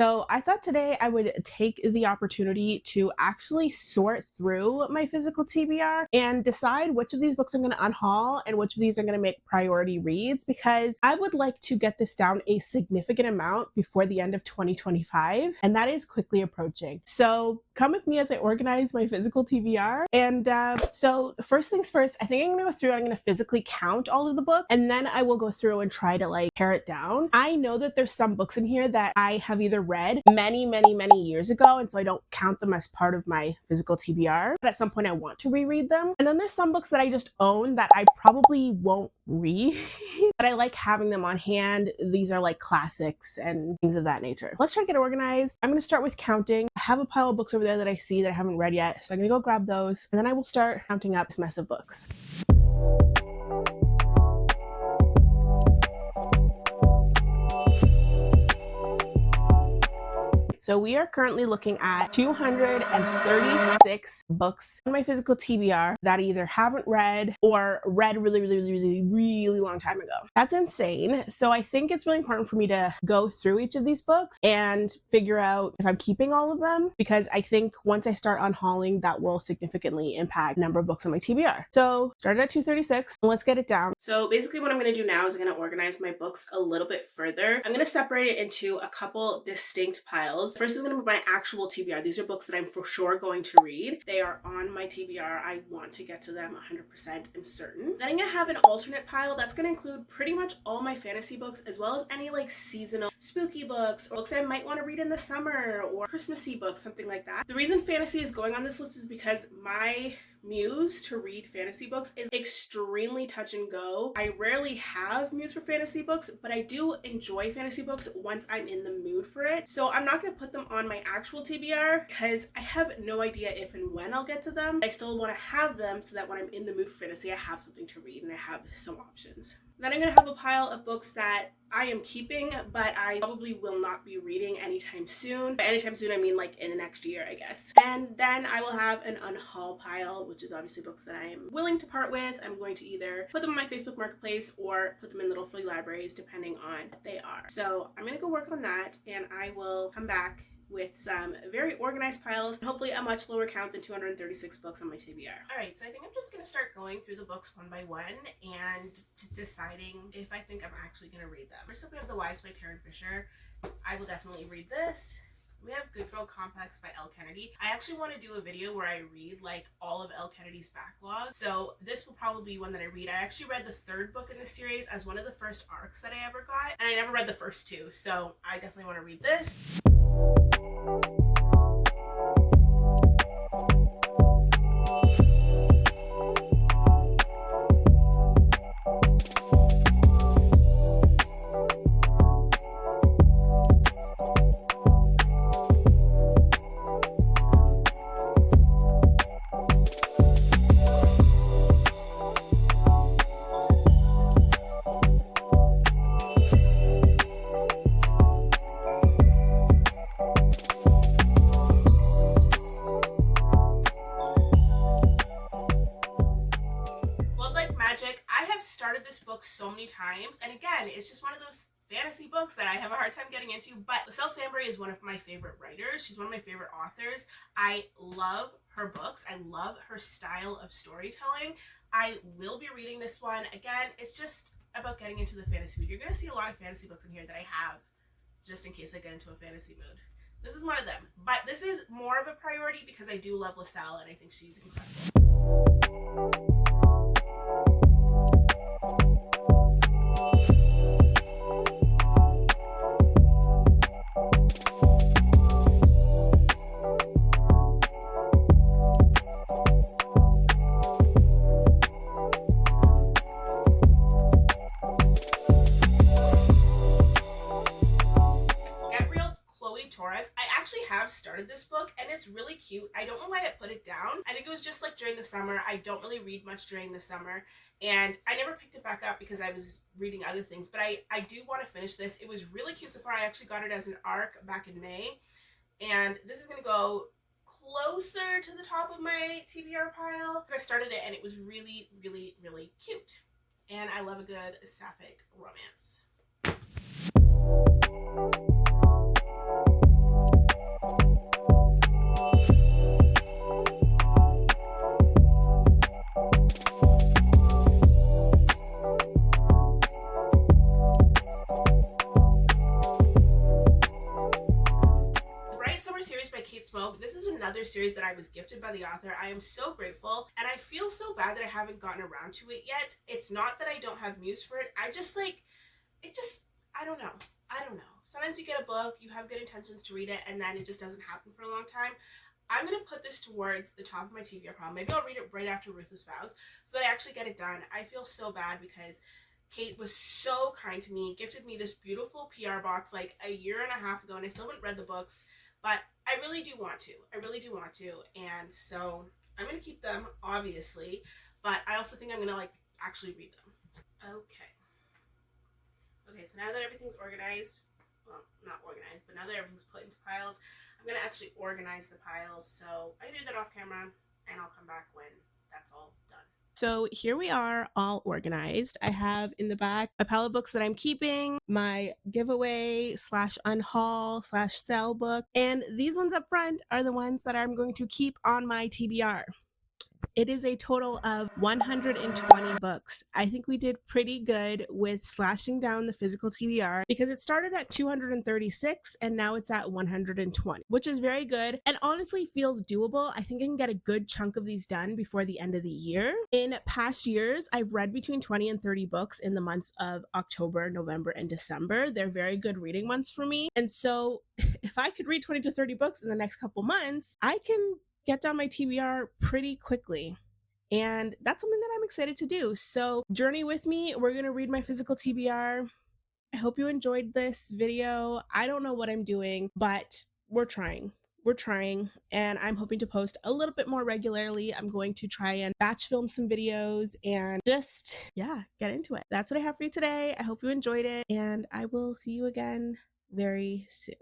So I thought today I would take the opportunity to actually sort through my physical TBR and decide which of these books I'm going to unhaul and which of these are going to make priority reads, because I would like to get this down a significant amount before the end of 2025, and that is quickly approaching. So come with me as I organize my physical TBR. And so first things first, I think I'm going to go through, I'm going to physically count all of the books, and then I will go through and try to pare it down. I know that there's some books in here that I have either read many years ago, and so I don't count them as part of my physical TBR, but at some point I want to reread them. And then there's some books that I just own that I probably won't read, but I like having them on hand. These are classics and things of that nature. Let's try to get organized. I'm going to start with counting. I have a pile of books over there that I see that I haven't read yet, so I'm going to go grab those, and then I will start counting up this mess of books. So we are currently looking at 236 books on my physical TBR that I either haven't read or read really long time ago. That's insane. So I think it's really important for me to go through each of these books and figure out if I'm keeping all of them, because I think once I start unhauling, that will significantly impact the number of books on my TBR. So started at 236, and let's get it down. So basically what I'm going to do now is I'm going to organize my books a little bit further. I'm going to separate it into a couple distinct piles. First is going to be my actual TBR. These are books that I'm for sure going to read. They are on my TBR. I want to get to them 100%, I'm certain. Then I'm going to have an alternate pile that's going to include pretty much all my fantasy books, as well as any seasonal spooky books or books I might want to read in the summer, or Christmassy books, something like that. The reason fantasy is going on this list is because my muse to read fantasy books is extremely touch and go. I rarely have muse for fantasy books, but I do enjoy fantasy books once I'm in the mood for it. So I'm not going to put them on my actual TBR because I have no idea if and when I'll get to them. I still want to have them so that when I'm in the mood for fantasy, I have something to read and I have some options. Then I'm going to have a pile of books that I am keeping, but I probably will not be reading anytime soon. By anytime soon, I mean in the next year, I guess. And then I will have an unhaul pile, which is obviously books that I am willing to part with. I'm going to either put them on my Facebook Marketplace or put them in little free libraries, depending on what they are. So I'm going to go work on that, and I will come back with some very organized piles, and hopefully a much lower count than 236 books on my TBR. Alright, so I think I'm just going to start going through the books one by one and deciding if I think I'm actually going to read them. First up, we have The Wives by Taryn Fisher. I will definitely read this. We have Good Girl Complex by Elle Kennedy. I actually want to do a video where I read all of Elle Kennedy's backlog, so this will probably be one that I read. I actually read the third book in the series as one of the first arcs that I ever got, and I never read the first two, so I definitely want to read this. Started this book so many times, and again, it's just one of those fantasy books that I have a hard time getting into, but Lucille Sambury is one of my favorite writers. She's one of my favorite authors. I love her books. I love her style of storytelling. I will be reading this one. Again, it's just about getting into the fantasy mood. You're going to see a lot of fantasy books in here that I have just in case I get into a fantasy mood. This is one of them, but this is more of a priority because I do love Lucille and I think she's incredible. Started this book and it's really cute. I don't know why I put it down. I think it was just during the summer. I don't really read much during the summer, and I never picked it back up because I was reading other things, but I do want to finish this. It was really cute so far. I actually got it as an ARC back in May, and this is going to go closer to the top of my TBR pile. I started it and it was really cute, and I love a good sapphic romance. Smoke. This is another series that I was gifted by the author. I am so grateful, and I feel so bad that I haven't gotten around to it yet. It's not that I don't have muse for it. I just like, it just, I don't know. I don't know. Sometimes you get a book, you have good intentions to read it, and then it just doesn't happen for a long time. I'm going to put this towards the top of my TBR pile. Maybe I'll read it right after Ruthless Vows so that I actually get it done. I feel so bad because Kate was so kind to me, gifted me this beautiful PR box like a year and a half ago, and I still haven't read the books, but I really do want to. I really do want to, and so I'm going to keep them, obviously, but I also think I'm going to like actually read them. Okay. Okay, so now that everything's organized, well, not organized, but now that everything's put into piles, I'm going to actually organize the piles. So I do that off camera, and I'll come back when that's all done. So here we are, all organized. I have in the back a pile of books that I'm keeping, my giveaway slash unhaul slash sell book, and these ones up front are the ones that I'm going to keep on my TBR. It is a total of 120 books. I think we did pretty good with slashing down the physical TBR because it started at 236 and now it's at 120, which is very good and honestly feels doable. I think I can get a good chunk of these done before the end of the year. In past years, I've read between 20 and 30 books in the months of October, November, and December. They're very good reading months for me. And so if I could read 20 to 30 books in the next couple months, I can get down my TBR pretty quickly. And that's something that I'm excited to do. So journey with me. We're going to read my physical TBR. I hope you enjoyed this video. I don't know what I'm doing, but we're trying. We're trying, and I'm hoping to post a little bit more regularly. I'm going to try and batch film some videos and just, yeah, get into it. That's what I have for you today. I hope you enjoyed it, and I will see you again very soon.